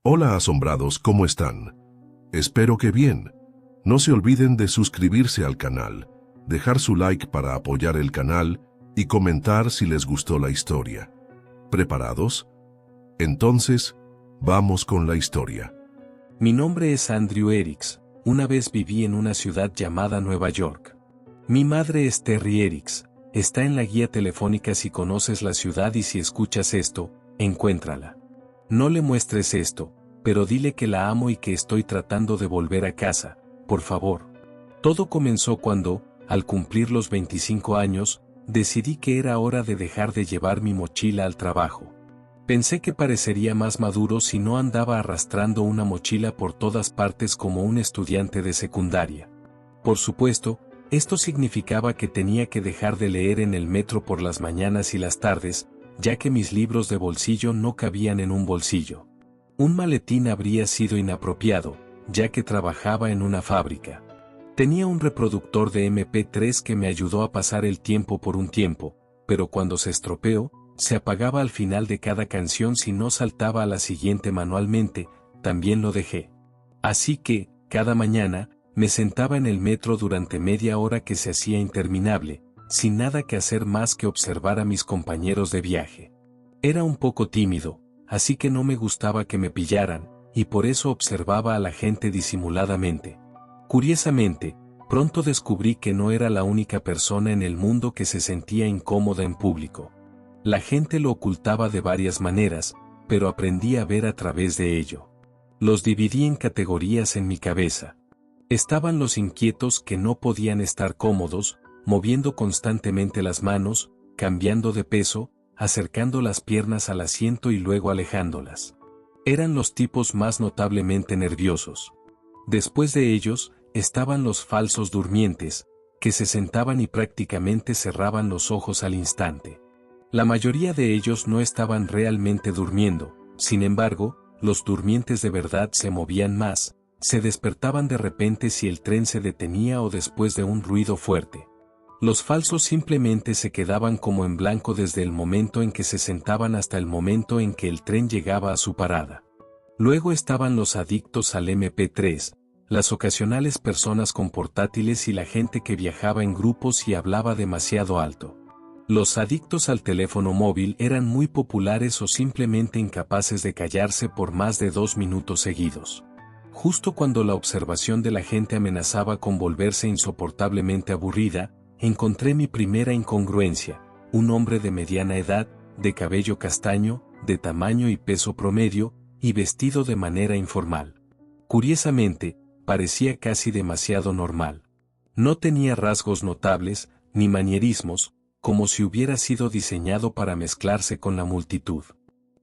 Hola asombrados, ¿cómo están? Espero que bien. No se olviden de suscribirse al canal, dejar su like para apoyar el canal y comentar si les gustó la historia. ¿Preparados? Entonces, vamos con la historia. Mi nombre es Andrew Eriks. Una vez viví en una ciudad llamada Nueva York. Mi madre es Terry Eriks. Está en la guía telefónica si conoces la ciudad y si escuchas esto, encuéntrala. No le muestres esto, pero dile que la amo y que estoy tratando de volver a casa, por favor. Todo comenzó cuando, al cumplir los 25 años, decidí que era hora de dejar de llevar mi mochila al trabajo. Pensé que parecería más maduro si no andaba arrastrando una mochila por todas partes como un estudiante de secundaria. Por supuesto, esto significaba que tenía que dejar de leer en el metro por las mañanas y las tardes, ya que mis libros de bolsillo no cabían en un bolsillo. Un maletín habría sido inapropiado, ya que trabajaba en una fábrica. Tenía un reproductor de MP3 que me ayudó a pasar el tiempo por un tiempo, pero cuando se estropeó, se apagaba al final de cada canción si no saltaba a la siguiente manualmente, también lo dejé. Así que, cada mañana, me sentaba en el metro durante media hora que se hacía interminable, sin nada que hacer más que observar a mis compañeros de viaje. Era un poco tímido, así que no me gustaba que me pillaran, y por eso observaba a la gente disimuladamente. Curiosamente, pronto descubrí que no era la única persona en el mundo que se sentía incómoda en público. La gente lo ocultaba de varias maneras, pero aprendí a ver a través de ello. Los dividí en categorías en mi cabeza. Estaban los inquietos que no podían estar cómodos, moviendo constantemente las manos, cambiando de peso, acercando las piernas al asiento y luego alejándolas. Eran los tipos más notablemente nerviosos. Después de ellos, estaban los falsos durmientes, que se sentaban y prácticamente cerraban los ojos al instante. La mayoría de ellos no estaban realmente durmiendo, sin embargo, los durmientes de verdad se movían más, se despertaban de repente si el tren se detenía o después de un ruido fuerte. Los falsos simplemente se quedaban como en blanco desde el momento en que se sentaban hasta el momento en que el tren llegaba a su parada. Luego estaban los adictos al MP3, las ocasionales personas con portátiles y la gente que viajaba en grupos y hablaba demasiado alto. Los adictos al teléfono móvil eran muy populares o simplemente incapaces de callarse por más de 2 minutos seguidos. Justo cuando la observación de la gente amenazaba con volverse insoportablemente aburrida, encontré mi primera incongruencia: un hombre de mediana edad, de cabello castaño, de tamaño y peso promedio, y vestido de manera informal. Curiosamente, parecía casi demasiado normal. No tenía rasgos notables, ni manierismos, como si hubiera sido diseñado para mezclarse con la multitud.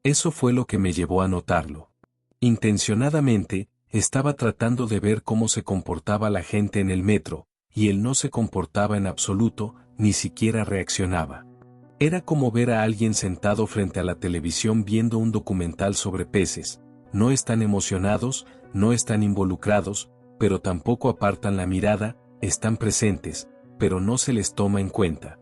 Eso fue lo que me llevó a notarlo. Intencionadamente, estaba tratando de ver cómo se comportaba la gente en el metro, y él no se comportaba en absoluto, ni siquiera reaccionaba. Era como ver a alguien sentado frente a la televisión viendo un documental sobre peces. No están emocionados, no están involucrados, pero tampoco apartan la mirada, están presentes, pero no se les toma en cuenta.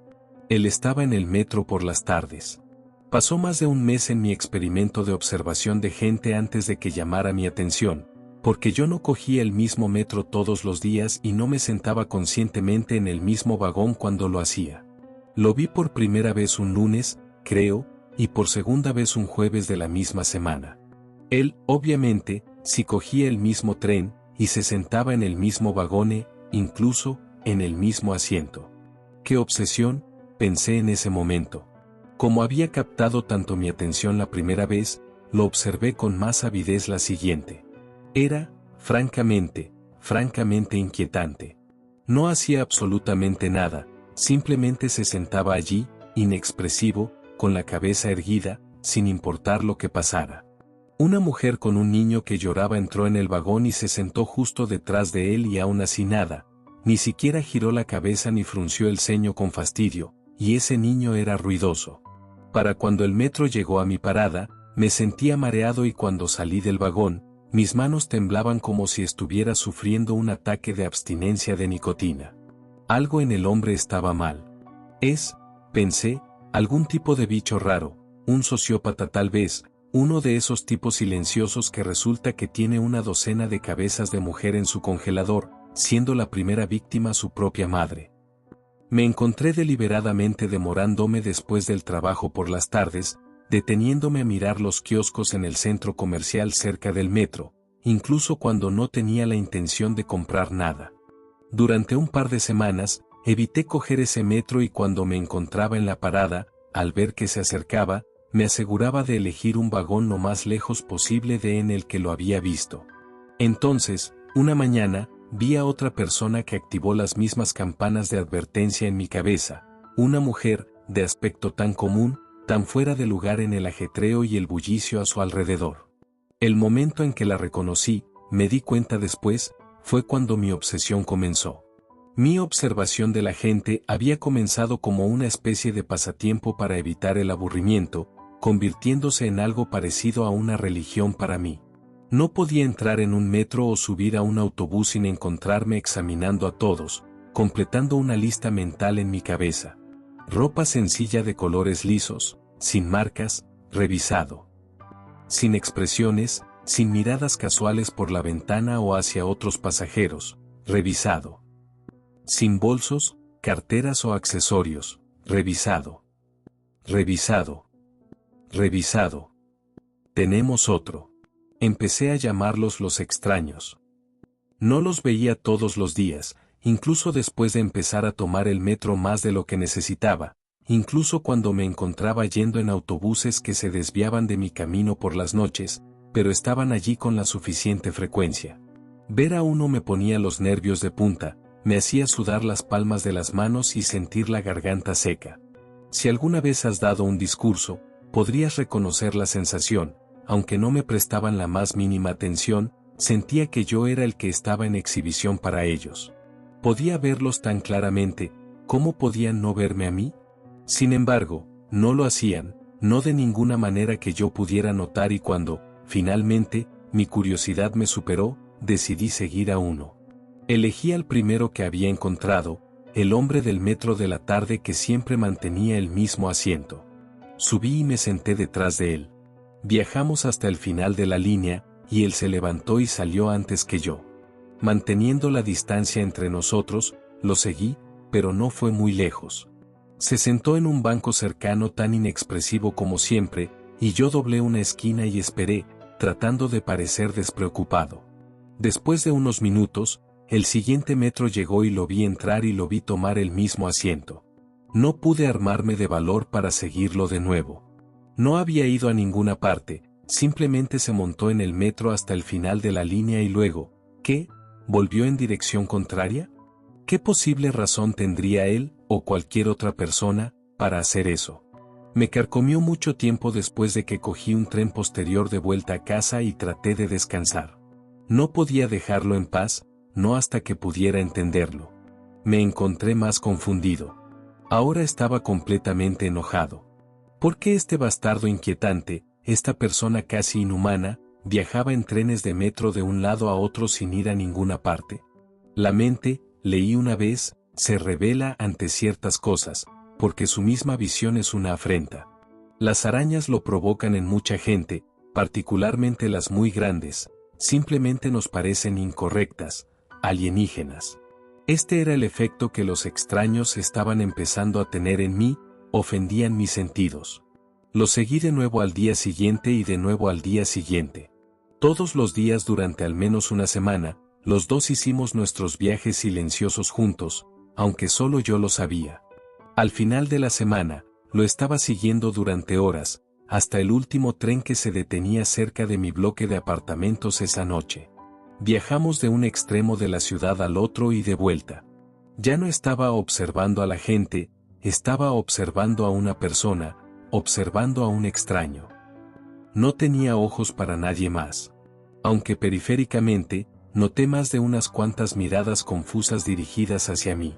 Él estaba en el metro por las tardes. Pasó más de un mes en mi experimento de observación de gente antes de que llamara mi atención, porque yo no cogía el mismo metro todos los días y no me sentaba conscientemente en el mismo vagón cuando lo hacía. Lo vi por primera vez un lunes, creo, y por segunda vez un jueves de la misma semana. Él, obviamente, sí cogía el mismo tren, y se sentaba en el mismo vagón, incluso, en el mismo asiento. ¡Qué obsesión!, pensé en ese momento. Como había captado tanto mi atención la primera vez, lo observé con más avidez la siguiente. Era, francamente inquietante. No hacía absolutamente nada, simplemente se sentaba allí, inexpresivo, con la cabeza erguida, sin importar lo que pasara. Una mujer con un niño que lloraba entró en el vagón y se sentó justo detrás de él y aún así nada, ni siquiera giró la cabeza ni frunció el ceño con fastidio, y ese niño era ruidoso. Para cuando el metro llegó a mi parada, me sentía mareado y cuando salí del vagón, mis manos temblaban como si estuviera sufriendo un ataque de abstinencia de nicotina. Algo en el hombre estaba mal. Pensé, algún tipo de bicho raro, un sociópata tal vez, Uno de esos tipos silenciosos que resulta que tiene una docena de cabezas de mujer en su congelador, siendo la primera víctima su propia madre. Me encontré deliberadamente demorándome después del trabajo por las tardes, deteniéndome a mirar los kioscos en el centro comercial cerca del metro, incluso cuando no tenía la intención de comprar nada. Durante un par de semanas, evité coger ese metro y cuando me encontraba en la parada, al ver que se acercaba, me aseguraba de elegir un vagón lo más lejos posible de en el que lo había visto. Entonces, una mañana, vi a otra persona que activó las mismas campanas de advertencia en mi cabeza, una mujer, de aspecto tan común, tan fuera de lugar en el ajetreo y el bullicio a su alrededor. El momento en que la reconocí, me di cuenta después, fue cuando mi obsesión comenzó. Mi observación de la gente había comenzado como una especie de pasatiempo para evitar el aburrimiento, convirtiéndose en algo parecido a una religión para mí. No podía entrar en un metro o subir a un autobús sin encontrarme examinando a todos, completando una lista mental en mi cabeza. Ropa sencilla de colores lisos, sin marcas, revisado. Sin expresiones, sin miradas casuales por la ventana o hacia otros pasajeros, revisado. Sin bolsos, carteras o accesorios, revisado. Revisado. Revisado. Tenemos otro. Empecé a llamarlos los extraños. No los veía todos los días, incluso después de empezar a tomar el metro más de lo que necesitaba, incluso cuando me encontraba yendo en autobuses que se desviaban de mi camino por las noches, pero estaban allí con la suficiente frecuencia. Ver a uno me ponía los nervios de punta, me hacía sudar las palmas de las manos y sentir la garganta seca. Si alguna vez has dado un discurso, podrías reconocer la sensación. Aunque no me prestaban la más mínima atención, sentía que yo era el que estaba en exhibición para ellos. Podía verlos tan claramente, ¿cómo podían no verme a mí? Sin embargo, no lo hacían, no de ninguna manera que yo pudiera notar y cuando, finalmente, mi curiosidad me superó, decidí seguir a uno. Elegí al primero que había encontrado, el hombre del metro de la tarde que siempre mantenía el mismo asiento. Subí y me senté detrás de él. Viajamos hasta el final de la línea, y él se levantó y salió antes que yo. Manteniendo la distancia entre nosotros, lo seguí, pero no fue muy lejos. Se sentó en un banco cercano tan inexpresivo como siempre, y yo doblé una esquina y esperé, tratando de parecer despreocupado. Después de unos minutos, el siguiente metro llegó y lo vi entrar y lo vi tomar el mismo asiento. No pude armarme de valor para seguirlo de nuevo. No había ido a ninguna parte, simplemente se montó en el metro hasta el final de la línea y luego, ¿qué? ¿Volvió en dirección contraria? ¿Qué posible razón tendría él, o cualquier otra persona, para hacer eso? Me carcomió mucho tiempo después de que cogí un tren posterior de vuelta a casa y traté de descansar. No podía dejarlo en paz, no hasta que pudiera entenderlo. Me encontré más confundido. Ahora estaba completamente enojado. ¿Por qué este bastardo inquietante, esta persona casi inhumana, viajaba en trenes de metro de un lado a otro sin ir a ninguna parte? La mente, leí una vez, se revela ante ciertas cosas, porque su misma visión es una afrenta. Las arañas lo provocan en mucha gente, particularmente las muy grandes, simplemente nos parecen incorrectas, alienígenas. Este era el efecto que los extraños estaban empezando a tener en mí, ofendían mis sentidos. Lo seguí de nuevo al día siguiente y de nuevo al día siguiente. Todos los días durante al menos una semana, los dos hicimos nuestros viajes silenciosos juntos, aunque solo yo lo sabía. Al final de la semana, lo estaba siguiendo durante horas, hasta el último tren que se detenía cerca de mi bloque de apartamentos esa noche. Viajamos de un extremo de la ciudad al otro y de vuelta. Ya no estaba observando a la gente, estaba observando a una persona, observando a un extraño. No tenía ojos para nadie más. Aunque periféricamente, noté más de unas cuantas miradas confusas dirigidas hacia mí.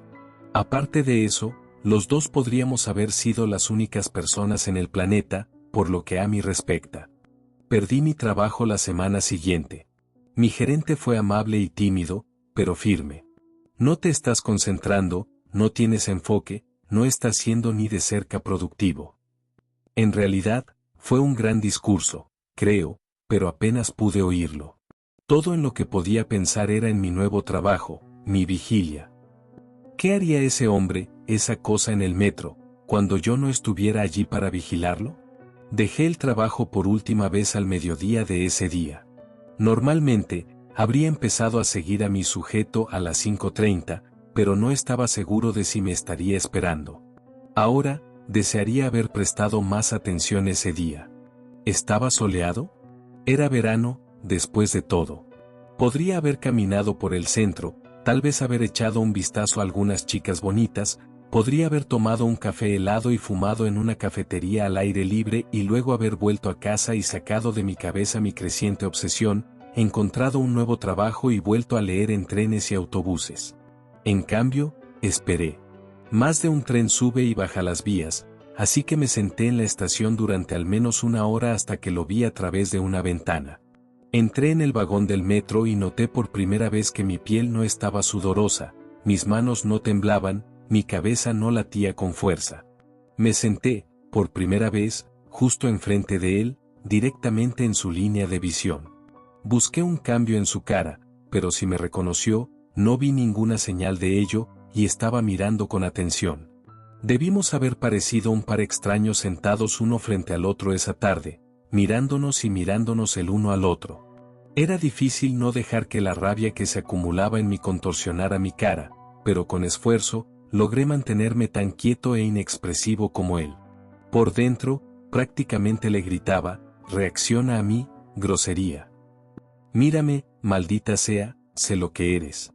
Aparte de eso, los dos podríamos haber sido las únicas personas en el planeta, por lo que a mí respecta. Perdí mi trabajo la semana siguiente. Mi gerente fue amable y tímido, pero firme. No te estás concentrando, no tienes enfoque, no estás siendo ni de cerca productivo. En realidad, fue un gran discurso, creo, pero apenas pude oírlo. Todo en lo que podía pensar era en mi nuevo trabajo, mi vigilia. ¿Qué haría ese hombre, esa cosa en el metro, cuando yo no estuviera allí para vigilarlo? Dejé el trabajo por última vez al mediodía de ese día. Normalmente, habría empezado a seguir a mi sujeto a las 5:30, pero no estaba seguro de si me estaría esperando. Ahora, desearía haber prestado más atención ese día. ¿Estaba soleado? Era verano, después de todo. Podría haber caminado por el centro, tal vez haber echado un vistazo a algunas chicas bonitas, podría haber tomado un café helado y fumado en una cafetería al aire libre y luego haber vuelto a casa y sacado de mi cabeza mi creciente obsesión, encontrado un nuevo trabajo y vuelto a leer en trenes y autobuses. En cambio, esperé. Más de un tren sube y baja las vías, así que me senté en la estación durante al menos una hora hasta que lo vi a través de una ventana. Entré en el vagón del metro y noté por primera vez que mi piel no estaba sudorosa, mis manos no temblaban, mi cabeza no latía con fuerza. Me senté, por primera vez, justo enfrente de él, directamente en su línea de visión. Busqué un cambio en su cara, pero si me reconoció, no vi ninguna señal de ello, y estaba mirando con atención. Debimos haber parecido un par extraños sentados uno frente al otro esa tarde, mirándonos y mirándonos el uno al otro. Era difícil no dejar que la rabia que se acumulaba en mí contorsionara mi cara, pero con esfuerzo, logré mantenerme tan quieto e inexpresivo como él. Por dentro, prácticamente le gritaba, reacciona a mí, grosería. Mírame, maldita sea, sé lo que eres.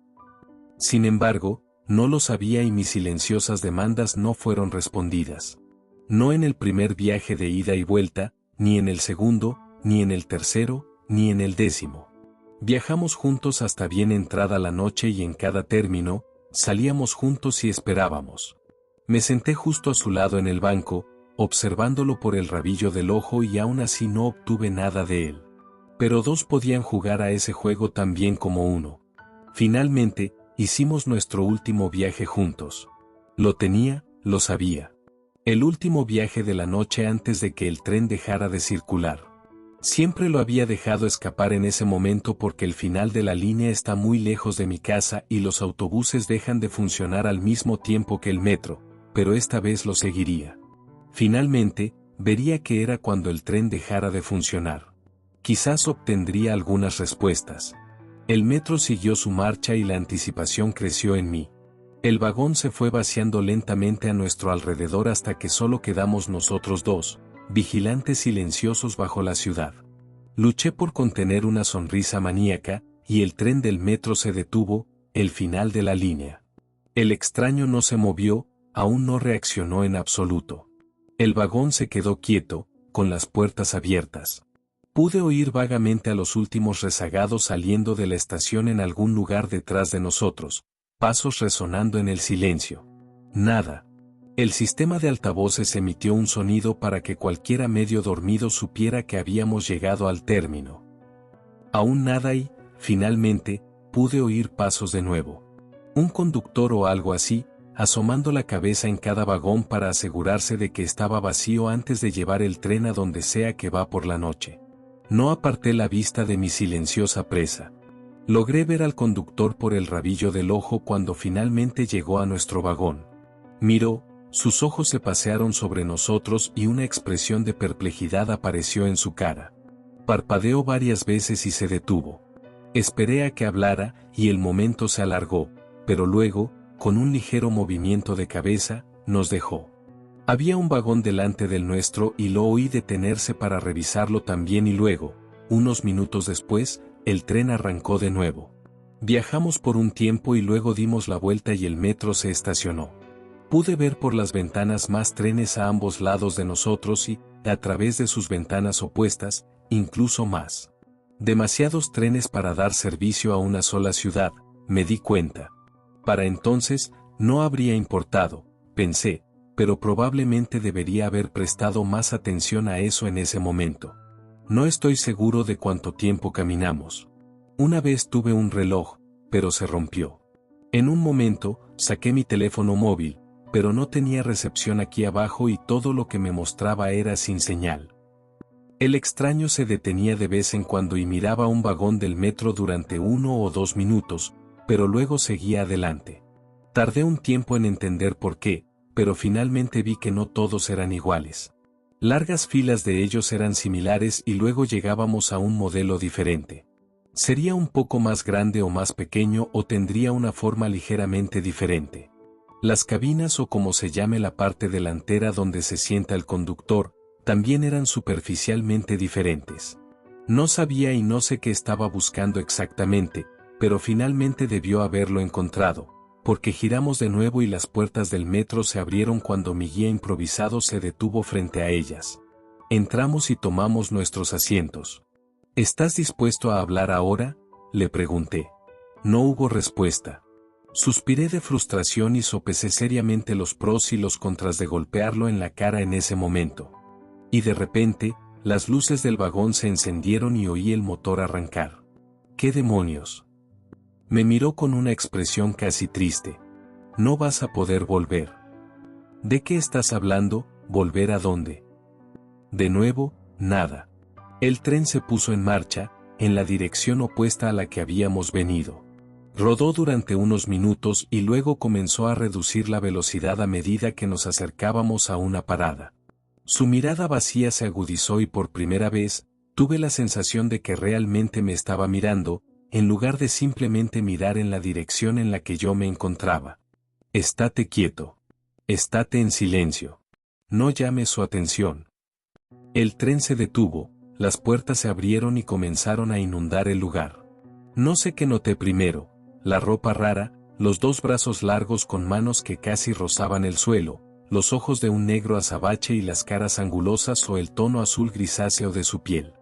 Sin embargo, no lo sabía y mis silenciosas demandas no fueron respondidas. No en el primer viaje de ida y vuelta, ni en el segundo, ni en el tercero, ni en el 10º. Viajamos juntos hasta bien entrada la noche y en cada término, salíamos juntos y esperábamos. Me senté justo a su lado en el banco, observándolo por el rabillo del ojo y aún así no obtuve nada de él. Pero dos podían jugar a ese juego tan bien como uno. Finalmente, hicimos nuestro último viaje juntos. Lo tenía, lo sabía. El último viaje de la noche antes de que el tren dejara de circular. Siempre lo había dejado escapar en ese momento porque el final de la línea está muy lejos de mi casa y los autobuses dejan de funcionar al mismo tiempo que el metro, pero esta vez lo seguiría. Finalmente, vería qué era cuando el tren dejara de funcionar. Quizás obtendría algunas respuestas. El metro siguió su marcha y la anticipación creció en mí. El vagón se fue vaciando lentamente a nuestro alrededor hasta que solo quedamos nosotros dos, vigilantes silenciosos bajo la ciudad. Luché por contener una sonrisa maníaca, y el tren del metro se detuvo, el final de la línea. El extraño no se movió, aún no reaccionó en absoluto. El vagón se quedó quieto, con las puertas abiertas. Pude oír vagamente a los últimos rezagados saliendo de la estación en algún lugar detrás de nosotros, pasos resonando en el silencio. Nada. El sistema de altavoces emitió un sonido para que cualquiera medio dormido supiera que habíamos llegado al término. Aún nada y, finalmente, pude oír pasos de nuevo. Un conductor o algo así, asomando la cabeza en cada vagón para asegurarse de que estaba vacío antes de llevar el tren a donde sea que va por la noche. No aparté la vista de mi silenciosa presa. Logré ver al conductor por el rabillo del ojo cuando finalmente llegó a nuestro vagón. Miró, sus ojos se pasearon sobre nosotros y una expresión de perplejidad apareció en su cara. Parpadeó varias veces y se detuvo. Esperé a que hablara y el momento se alargó, pero luego, con un ligero movimiento de cabeza, nos dejó. Había un vagón delante del nuestro y lo oí detenerse para revisarlo también y luego, unos minutos después, el tren arrancó de nuevo. Viajamos por un tiempo y luego dimos la vuelta y el metro se estacionó. Pude ver por las ventanas más trenes a ambos lados de nosotros y, a través de sus ventanas opuestas, incluso más. Demasiados trenes para dar servicio a una sola ciudad, me di cuenta. Para entonces, no habría importado, pensé, pero probablemente debería haber prestado más atención a eso en ese momento. No estoy seguro de cuánto tiempo caminamos. Una vez tuve un reloj, pero se rompió. En un momento, saqué mi teléfono móvil, pero no tenía recepción aquí abajo y todo lo que me mostraba era sin señal. El extraño se detenía de vez en cuando y miraba un vagón del metro durante 1 o 2 minutos, pero luego seguía adelante. Tardé un tiempo en entender por qué, pero finalmente vi que no todos eran iguales. Largas filas de ellos eran similares y luego llegábamos a un modelo diferente. Sería un poco más grande o más pequeño o tendría una forma ligeramente diferente. Las cabinas o como se llame la parte delantera donde se sienta el conductor, también eran superficialmente diferentes. No sabía y no sé qué estaba buscando exactamente, pero finalmente debió haberlo encontrado, porque giramos de nuevo y las puertas del metro se abrieron cuando mi guía improvisado se detuvo frente a ellas. Entramos y tomamos nuestros asientos. ¿Estás dispuesto a hablar ahora?, le pregunté. No hubo respuesta. Suspiré de frustración y sopesé seriamente los pros y los contras de golpearlo en la cara en ese momento. Y de repente, las luces del vagón se encendieron y oí el motor arrancar. ¿Qué demonios? Me miró con una expresión casi triste. No vas a poder volver. ¿De qué estás hablando? ¿Volver a dónde? De nuevo, nada. El tren se puso en marcha, en la dirección opuesta a la que habíamos venido. Rodó durante unos minutos y luego comenzó a reducir la velocidad a medida que nos acercábamos a una parada. Su mirada vacía se agudizó y por primera vez, tuve la sensación de que realmente me estaba mirando, en lugar de simplemente mirar en la dirección en la que yo me encontraba. Estate quieto. Estate en silencio. No llame su atención. El tren se detuvo, las puertas se abrieron y comenzaron a inundar el lugar. No sé qué noté primero, la ropa rara, los dos brazos largos con manos que casi rozaban el suelo, los ojos de un negro azabache y las caras angulosas o el tono azul grisáceo de su piel.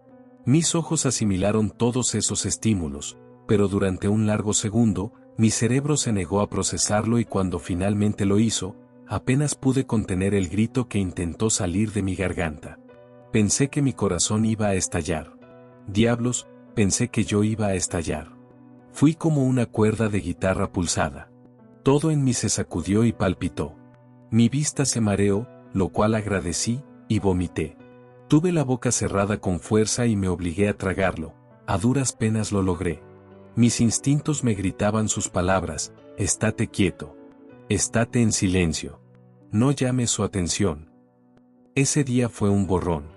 Mis ojos asimilaron todos esos estímulos, pero durante un largo segundo, mi cerebro se negó a procesarlo y cuando finalmente lo hizo, apenas pude contener el grito que intentó salir de mi garganta. Pensé que mi corazón iba a estallar. Diablos, pensé que yo iba a estallar. Fui como una cuerda de guitarra pulsada. Todo en mí se sacudió y palpitó. Mi vista se mareó, lo cual agradecí, y vomité. Tuve la boca cerrada con fuerza y me obligué a tragarlo, a duras penas lo logré. Mis instintos me gritaban sus palabras, estate quieto. Estate en silencio. No llames su atención. Ese día fue un borrón.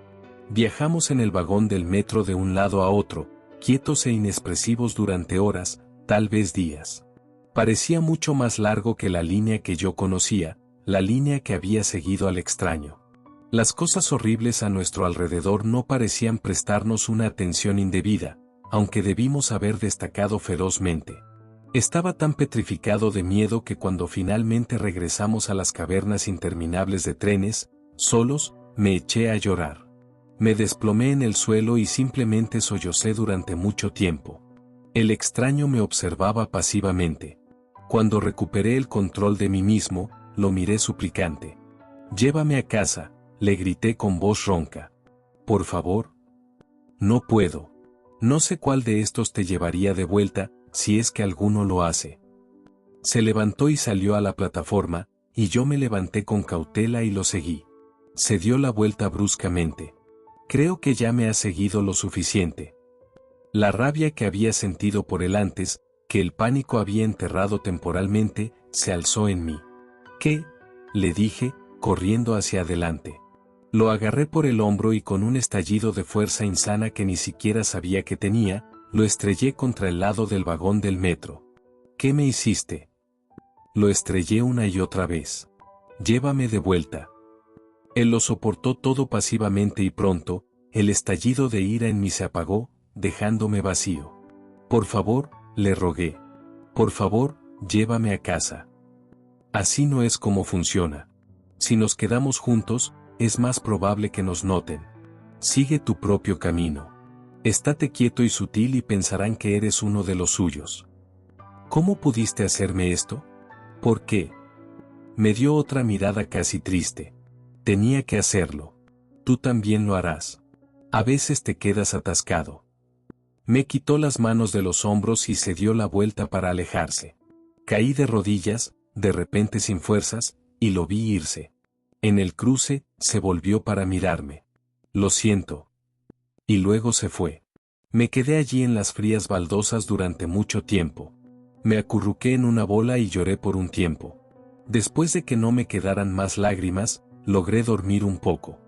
Viajamos en el vagón del metro de un lado a otro, quietos e inexpresivos durante horas, tal vez días. Parecía mucho más largo que la línea que yo conocía, la línea que había seguido al extraño. Las cosas horribles a nuestro alrededor no parecían prestarnos una atención indebida, aunque debimos haber destacado ferozmente. Estaba tan petrificado de miedo que cuando finalmente regresamos a las cavernas interminables de trenes, solos, me eché a llorar. Me desplomé en el suelo y simplemente sollocé durante mucho tiempo. El extraño me observaba pasivamente. Cuando recuperé el control de mí mismo, lo miré suplicante. «Llévame a casa», le grité con voz ronca. «Por favor». «No puedo. No sé cuál de estos te llevaría de vuelta, si es que alguno lo hace». Se levantó y salió a la plataforma, y yo me levanté con cautela y lo seguí. Se dio la vuelta bruscamente. Creo que ya me ha seguido lo suficiente. La rabia que había sentido por él antes, que el pánico había enterrado temporalmente, se alzó en mí. «¿Qué?», le dije, corriendo hacia adelante. Lo agarré por el hombro y con un estallido de fuerza insana que ni siquiera sabía que tenía, lo estrellé contra el lado del vagón del metro. «¿Qué me hiciste?». Lo estrellé una y otra vez. «Llévame de vuelta». Él lo soportó todo pasivamente y pronto, el estallido de ira en mí se apagó, dejándome vacío. «Por favor», le rogué. «Por favor, llévame a casa». Así no es como funciona. Si nos quedamos juntos, es más probable que nos noten. Sigue tu propio camino. Estate quieto y sutil y pensarán que eres uno de los suyos. ¿Cómo pudiste hacerme esto? ¿Por qué? Me dio otra mirada casi triste. Tenía que hacerlo. Tú también lo harás. A veces te quedas atascado. Me quitó las manos de los hombros y se dio la vuelta para alejarse. Caí de rodillas, de repente sin fuerzas, y lo vi irse. En el cruce, se volvió para mirarme. «Lo siento». Y luego se fue. Me quedé allí en las frías baldosas durante mucho tiempo. Me acurruqué en una bola y lloré por un tiempo. Después de que no me quedaran más lágrimas, logré dormir un poco.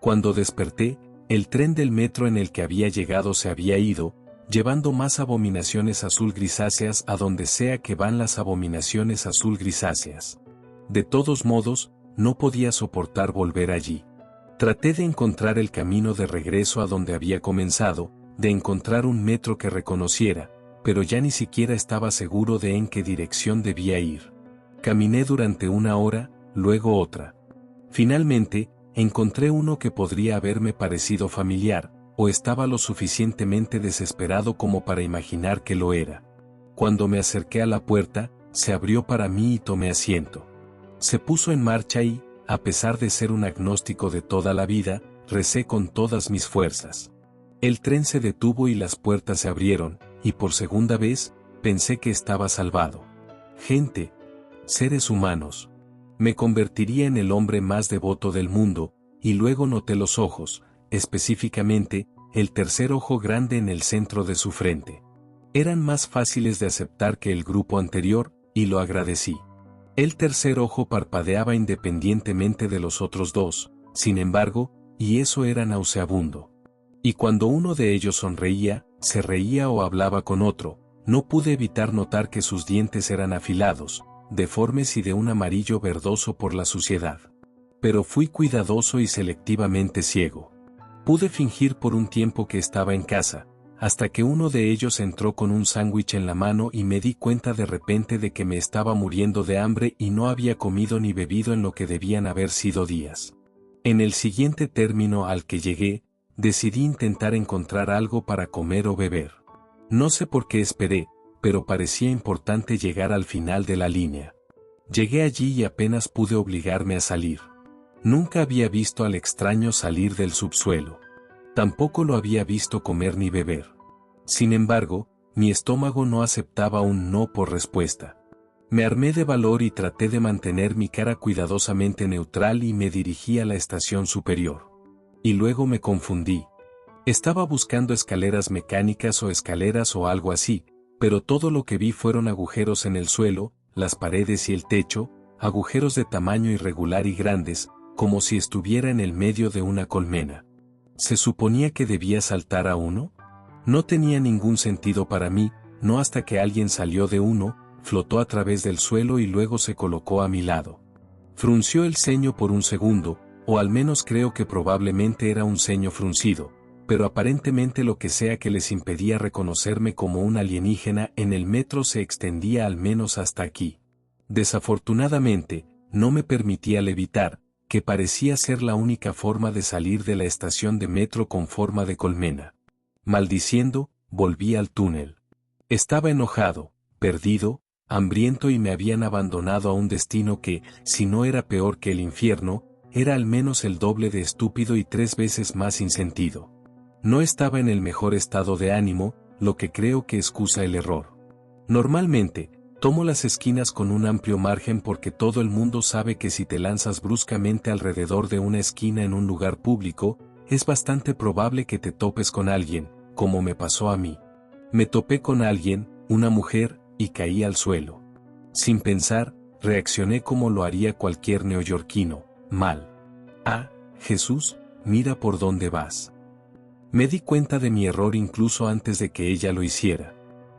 Cuando desperté, el tren del metro en el que había llegado se había ido, llevando más abominaciones azul grisáceas a donde sea que van las abominaciones azul grisáceas. De todos modos, no podía soportar volver allí. Traté de encontrar el camino de regreso a donde había comenzado, de encontrar un metro que reconociera, pero ya ni siquiera estaba seguro de en qué dirección debía ir. Caminé durante una hora, luego otra. Finalmente, encontré uno que podría haberme parecido familiar, o estaba lo suficientemente desesperado como para imaginar que lo era. Cuando me acerqué a la puerta, se abrió para mí y tomé asiento. Se puso en marcha y, a pesar de ser un agnóstico de toda la vida, recé con todas mis fuerzas. El tren se detuvo y las puertas se abrieron, y por segunda vez, pensé que estaba salvado. Gente, seres humanos. Me convertiría en el hombre más devoto del mundo, y luego noté los ojos, específicamente, el tercer ojo grande en el centro de su frente. Eran más fáciles de aceptar que el grupo anterior, y lo agradecí. El tercer ojo parpadeaba independientemente de los otros dos, sin embargo, y eso era nauseabundo. Y cuando uno de ellos sonreía, se reía o hablaba con otro, no pude evitar notar que sus dientes eran afilados, deformes y de un amarillo verdoso por la suciedad. Pero fui cuidadoso y selectivamente ciego. Pude fingir por un tiempo que estaba en casa, hasta que uno de ellos entró con un sándwich en la mano y me di cuenta de repente de que me estaba muriendo de hambre y no había comido ni bebido en lo que debían haber sido días. En el siguiente término al que llegué, decidí intentar encontrar algo para comer o beber. No sé por qué esperé, pero parecía importante llegar al final de la línea. Llegué allí y apenas pude obligarme a salir. Nunca había visto al extraño salir del subsuelo. Tampoco lo había visto comer ni beber. Sin embargo, mi estómago no aceptaba un no por respuesta. Me armé de valor y traté de mantener mi cara cuidadosamente neutral y me dirigí a la estación superior. Y luego me confundí. Estaba buscando escaleras mecánicas o escaleras o algo así, pero todo lo que vi fueron agujeros en el suelo, las paredes y el techo, agujeros de tamaño irregular y grandes, como si estuviera en el medio de una colmena. ¿Se suponía que debía saltar a uno? No tenía ningún sentido para mí, no hasta que alguien salió de uno, flotó a través del suelo y luego se colocó a mi lado. Frunció el ceño por un segundo, o al menos creo que probablemente era un ceño fruncido, pero aparentemente lo que sea que les impedía reconocerme como un alienígena en el metro se extendía al menos hasta aquí. Desafortunadamente, no me permitía levitar, que parecía ser la única forma de salir de la estación de metro con forma de colmena. Maldiciendo, volví al túnel. Estaba enojado, perdido, hambriento y me habían abandonado a un destino que, si no era peor que el infierno, era al menos el doble de estúpido y 3 veces más sin sentido. No estaba en el mejor estado de ánimo, lo que creo que excusa el error. Normalmente, tomo las esquinas con un amplio margen porque todo el mundo sabe que si te lanzas bruscamente alrededor de una esquina en un lugar público, es bastante probable que te topes con alguien, como me pasó a mí. Me topé con alguien, una mujer, y caí al suelo. Sin pensar, reaccioné como lo haría cualquier neoyorquino, mal. Ah, Jesús, mira por dónde vas. Me di cuenta de mi error incluso antes de que ella lo hiciera.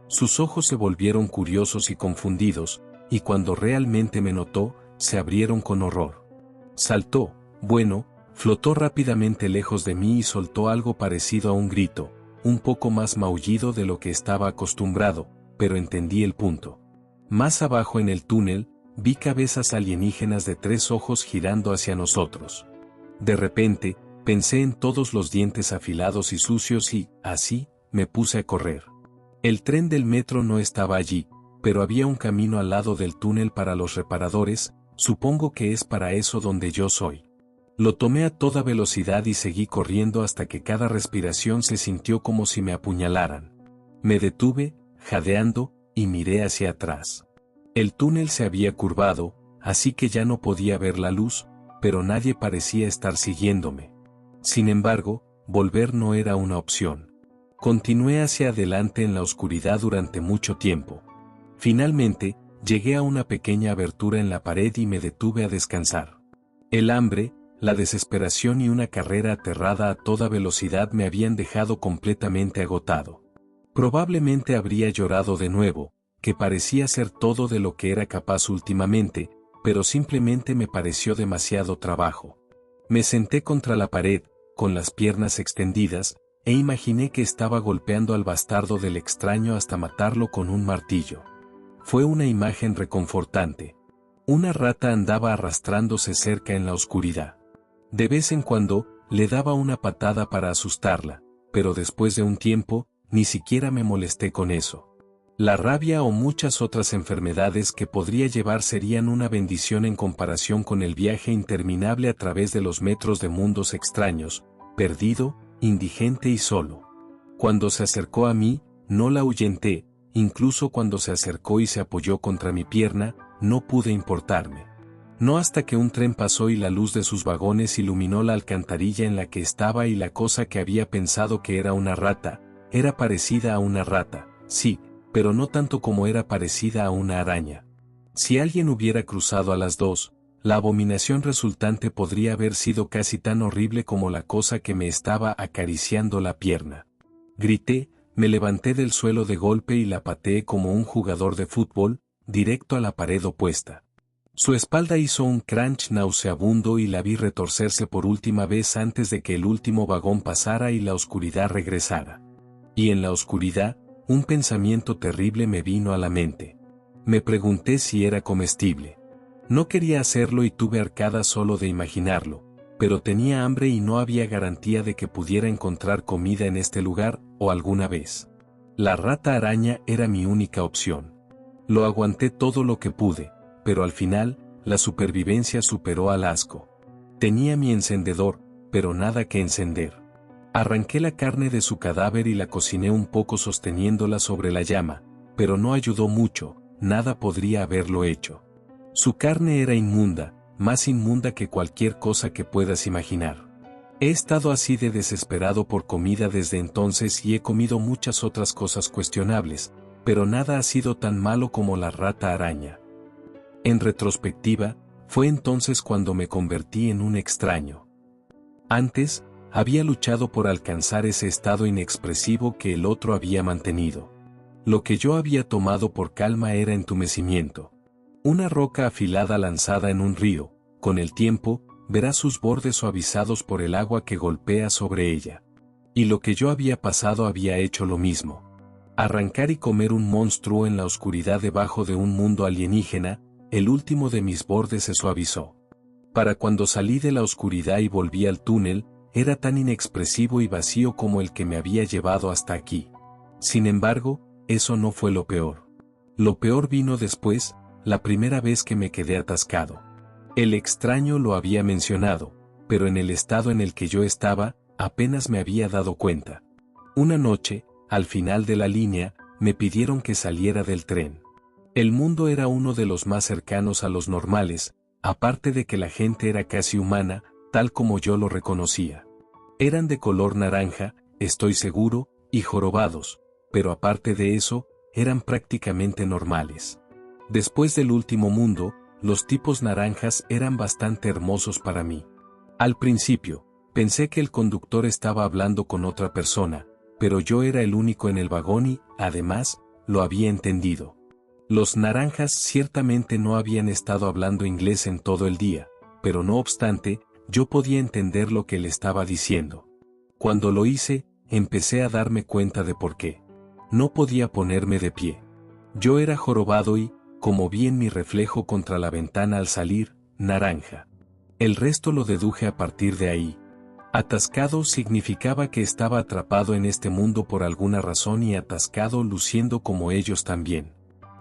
Sus ojos se volvieron curiosos y confundidos, y cuando realmente me notó, se abrieron con horror. Saltó, flotó rápidamente lejos de mí y soltó algo parecido a un grito, un poco más maullido de lo que estaba acostumbrado, pero entendí el punto. Más abajo en el túnel, vi cabezas alienígenas de 3 ojos girando hacia nosotros. De repente, pensé en todos los dientes afilados y sucios y, así, me puse a correr. El tren del metro no estaba allí, pero había un camino al lado del túnel para los reparadores, supongo que es para eso donde yo soy. Lo tomé a toda velocidad y seguí corriendo hasta que cada respiración se sintió como si me apuñalaran. Me detuve, jadeando, y miré hacia atrás. El túnel se había curvado, así que ya no podía ver la luz, pero nadie parecía estar siguiéndome. Sin embargo, volver no era una opción. Continué hacia adelante en la oscuridad durante mucho tiempo. Finalmente, llegué a una pequeña abertura en la pared y me detuve a descansar. El hambre, la desesperación y una carrera aterrada a toda velocidad me habían dejado completamente agotado. Probablemente habría llorado de nuevo, que parecía ser todo de lo que era capaz últimamente, pero simplemente me pareció demasiado trabajo. Me senté contra la pared, con las piernas extendidas, e imaginé que estaba golpeando al bastardo del extraño hasta matarlo con un martillo. Fue una imagen reconfortante. Una rata andaba arrastrándose cerca en la oscuridad. De vez en cuando, le daba una patada para asustarla, pero después de un tiempo, ni siquiera me molesté con eso. La rabia o muchas otras enfermedades que podría llevar serían una bendición en comparación con el viaje interminable a través de los metros de mundos extraños, perdido, indigente y solo. Cuando se acercó a mí, no la ahuyenté, incluso cuando se acercó y se apoyó contra mi pierna, no pude importarme. No hasta que un tren pasó y la luz de sus vagones iluminó la alcantarilla en la que estaba y la cosa que había pensado que era una rata, era parecida a una rata, sí, pero no tanto como era parecida a una araña. Si alguien hubiera cruzado a las dos, la abominación resultante podría haber sido casi tan horrible como la cosa que me estaba acariciando la pierna. Grité, me levanté del suelo de golpe y la pateé como un jugador de fútbol, directo a la pared opuesta. Su espalda hizo un crunch nauseabundo y la vi retorcerse por última vez antes de que el último vagón pasara y la oscuridad regresara. Y en la oscuridad, un pensamiento terrible me vino a la mente. Me pregunté si era comestible. No quería hacerlo y tuve arcadas solo de imaginarlo, pero tenía hambre y no había garantía de que pudiera encontrar comida en este lugar, o alguna vez. La rata araña era mi única opción. Lo aguanté todo lo que pude, pero al final, la supervivencia superó al asco. Tenía mi encendedor, pero nada que encender. Arranqué la carne de su cadáver y la cociné un poco sosteniéndola sobre la llama, pero no ayudó mucho, nada podría haberlo hecho. Su carne era inmunda, más inmunda que cualquier cosa que puedas imaginar. He estado así de desesperado por comida desde entonces y he comido muchas otras cosas cuestionables, pero nada ha sido tan malo como la rata araña. En retrospectiva, fue entonces cuando me convertí en un extraño. Antes, había luchado por alcanzar ese estado inexpresivo que el otro había mantenido. Lo que yo había tomado por calma era entumecimiento. Una roca afilada lanzada en un río, con el tiempo, verá sus bordes suavizados por el agua que golpea sobre ella. Y lo que yo había pasado había hecho lo mismo. Arrancar y comer un monstruo en la oscuridad debajo de un mundo alienígena, el último de mis bordes se suavizó. Para cuando salí de la oscuridad y volví al túnel, era tan inexpresivo y vacío como el que me había llevado hasta aquí. Sin embargo, eso no fue lo peor. Lo peor vino después, la primera vez que me quedé atascado. El extraño lo había mencionado, pero en el estado en el que yo estaba, apenas me había dado cuenta. Una noche, al final de la línea, me pidieron que saliera del tren. El mundo era uno de los más cercanos a los normales, aparte de que la gente era casi humana, tal como yo lo reconocía. Eran de color naranja, estoy seguro, y jorobados, pero aparte de eso, eran prácticamente normales. Después del último mundo, los tipos naranjas eran bastante hermosos para mí. Al principio, pensé que el conductor estaba hablando con otra persona, pero yo era el único en el vagón y, además, lo había entendido. Los naranjas ciertamente no habían estado hablando inglés en todo el día, pero no obstante, yo podía entender lo que él estaba diciendo. Cuando lo hice, empecé a darme cuenta de por qué. No podía ponerme de pie. Yo era jorobado y, como vi en mi reflejo contra la ventana al salir, naranja. El resto lo deduje a partir de ahí. Atascado significaba que estaba atrapado en este mundo por alguna razón y atascado luciendo como ellos también.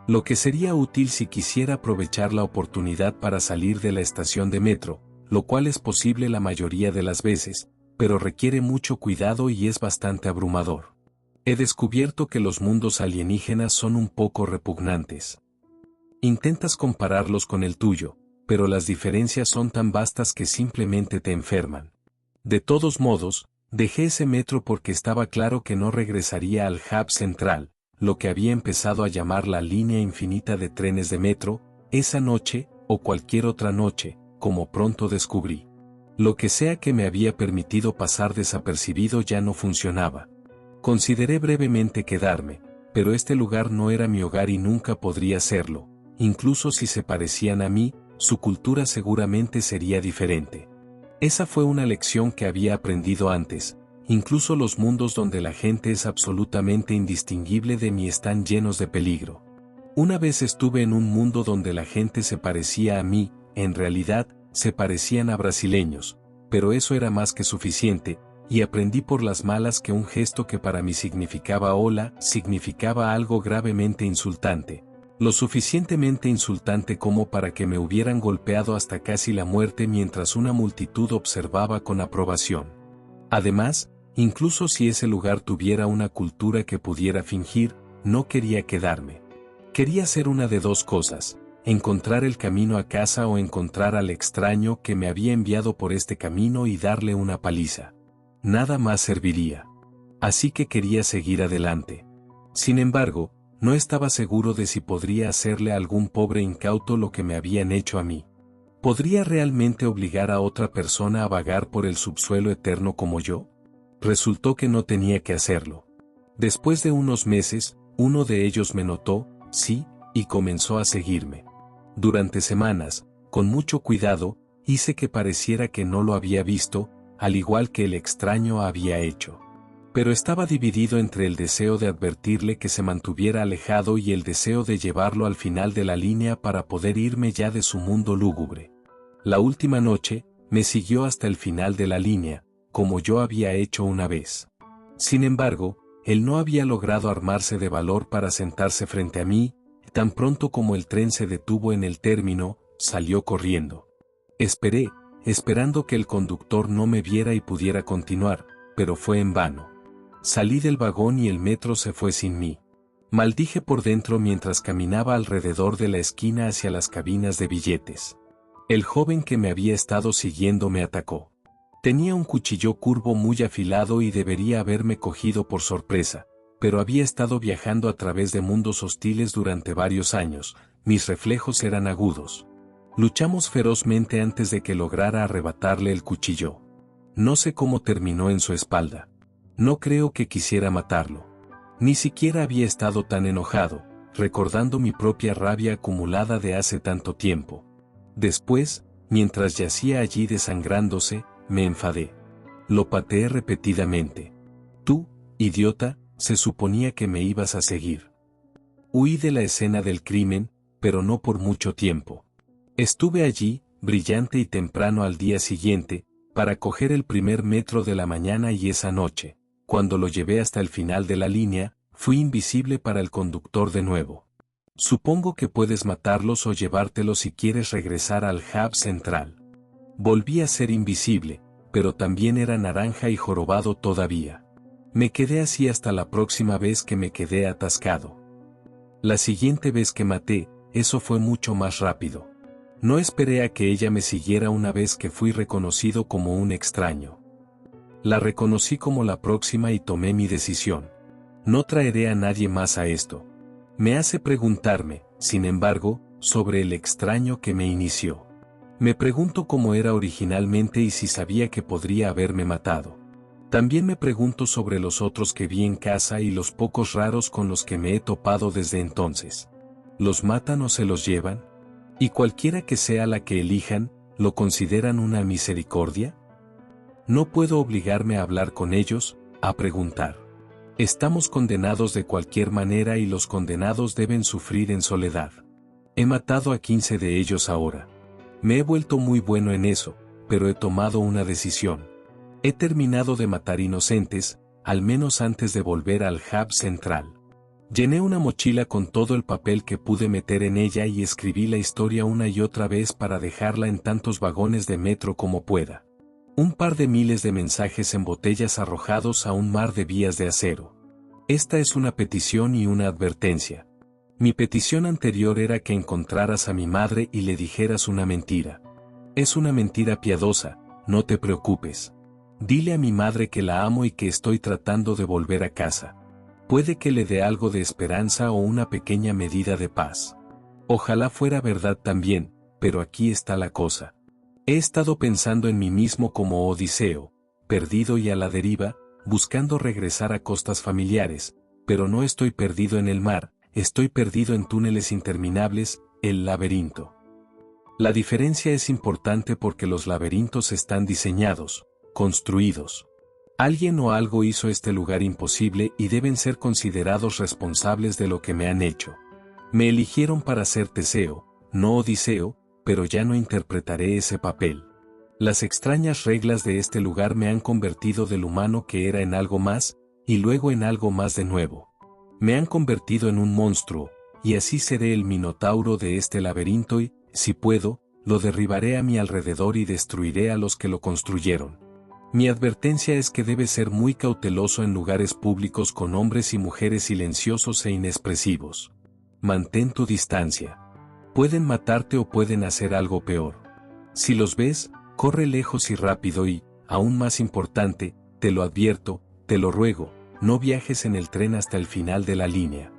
Lo que sería útil si quisiera aprovechar la oportunidad para salir de la estación de metro, lo cual es posible la mayoría de las veces, pero requiere mucho cuidado y es bastante abrumador. He descubierto que los mundos alienígenas son un poco repugnantes. Intentas compararlos con el tuyo, pero las diferencias son tan vastas que simplemente te enferman. De todos modos, Dejé ese metro porque estaba claro que no regresaría al hub central, lo que había empezado a llamar la línea infinita de trenes de metro, esa noche, o cualquier otra noche, como pronto descubrí. Lo que sea que me había permitido pasar desapercibido ya no funcionaba. Consideré brevemente quedarme, pero este lugar no era mi hogar y nunca podría serlo. Incluso si se parecían a mí, su cultura seguramente sería diferente. Esa fue una lección que había aprendido antes. Incluso los mundos donde la gente es absolutamente indistinguible de mí están llenos de peligro. Una vez estuve en un mundo donde la gente se parecía a mí, en realidad, se parecían a brasileños, pero eso era más que suficiente, y aprendí por las malas que un gesto que para mí significaba hola, significaba algo gravemente insultante. Lo suficientemente insultante como para que me hubieran golpeado hasta casi la muerte mientras una multitud observaba con aprobación. Además, incluso si ese lugar tuviera una cultura que pudiera fingir, no quería quedarme. Quería hacer una de dos cosas: encontrar el camino a casa o encontrar al extraño que me había enviado por este camino y darle una paliza. Nada más serviría. Así que quería seguir adelante. Sin embargo, no estaba seguro de si podría hacerle a algún pobre incauto lo que me habían hecho a mí. ¿Podría realmente obligar a otra persona a vagar por el subsuelo eterno como yo? Resultó que no tenía que hacerlo. Después de unos meses, uno de ellos me notó, sí, y comenzó a seguirme. Durante semanas, con mucho cuidado, hice que pareciera que no lo había visto, al igual que el extraño había hecho. Pero estaba dividido entre el deseo de advertirle que se mantuviera alejado y el deseo de llevarlo al final de la línea para poder irme ya de su mundo lúgubre. La última noche, me siguió hasta el final de la línea, como yo había hecho una vez. Sin embargo, él no había logrado armarse de valor para sentarse frente a mí. Tan pronto como el tren se detuvo en el término, salió corriendo. Esperé, esperando que el conductor no me viera y pudiera continuar, pero fue en vano. Salí del vagón y el metro se fue sin mí. Maldije por dentro mientras caminaba alrededor de la esquina hacia las cabinas de billetes. El joven que me había estado siguiendo me atacó. Tenía un cuchillo curvo muy afilado y debería haberme cogido por sorpresa, pero había estado viajando a través de mundos hostiles durante varios años, mis reflejos eran agudos. Luchamos ferozmente antes de que lograra arrebatarle el cuchillo. No sé cómo terminó en su espalda. No creo que quisiera matarlo. Ni siquiera había estado tan enojado, recordando mi propia rabia acumulada de hace tanto tiempo. Después, mientras yacía allí desangrándose, me enfadé. Lo pateé repetidamente. Tú, idiota, se suponía que me ibas a seguir. Huí de la escena del crimen, pero no por mucho tiempo. Estuve allí, brillante y temprano al día siguiente, para coger el primer metro de la mañana y esa noche, cuando lo llevé hasta el final de la línea, fui invisible para el conductor de nuevo. Supongo que puedes matarlos o llevártelos si quieres regresar al hub central. Volví a ser invisible, pero también era naranja y jorobado todavía. Me quedé así hasta la próxima vez que me quedé atascado. La siguiente vez que maté, eso fue mucho más rápido. No esperé a que ella me siguiera una vez que fui reconocido como un extraño. La reconocí como la próxima y tomé mi decisión. No traeré a nadie más a esto. Me hace preguntarme, sin embargo, sobre el extraño que me inició. Me pregunto cómo era originalmente y si sabía que podría haberme matado. También me pregunto sobre los otros que vi en casa y los pocos raros con los que me he topado desde entonces. ¿Los matan o se los llevan? Y cualquiera que sea la que elijan, ¿lo consideran una misericordia? No puedo obligarme a hablar con ellos, a preguntar. Estamos condenados de cualquier manera y los condenados deben sufrir en soledad. He matado a 15 de ellos ahora. Me he vuelto muy bueno en eso, pero he tomado una decisión. He terminado de matar inocentes, al menos antes de volver al hub central. Llené una mochila con todo el papel que pude meter en ella y escribí la historia una y otra vez para dejarla en tantos vagones de metro como pueda. Un par de miles de mensajes en botellas arrojados a un mar de vías de acero. Esta es una petición y una advertencia. Mi petición anterior era que encontraras a mi madre y le dijeras una mentira. Es una mentira piadosa, no te preocupes. Dile a mi madre que la amo y que estoy tratando de volver a casa. Puede que le dé algo de esperanza o una pequeña medida de paz. Ojalá fuera verdad también, pero aquí está la cosa. He estado pensando en mí mismo como Odiseo, perdido y a la deriva, buscando regresar a costas familiares, pero no estoy perdido en el mar, estoy perdido en túneles interminables, el laberinto. La diferencia es importante porque los laberintos están diseñados, construidos. Alguien o algo hizo este lugar imposible y deben ser considerados responsables de lo que me han hecho. Me eligieron para ser Teseo, no Odiseo, pero ya no interpretaré ese papel. Las extrañas reglas de este lugar me han convertido del humano que era en algo más, y luego en algo más de nuevo. Me han convertido en un monstruo, y así seré el minotauro de este laberinto y, si puedo, lo derribaré a mi alrededor y destruiré a los que lo construyeron. Mi advertencia es que debes ser muy cauteloso en lugares públicos con hombres y mujeres silenciosos e inexpresivos. Mantén tu distancia. Pueden matarte o pueden hacer algo peor. Si los ves, corre lejos y rápido y, aún más importante, te lo advierto, te lo ruego, no viajes en el tren hasta el final de la línea.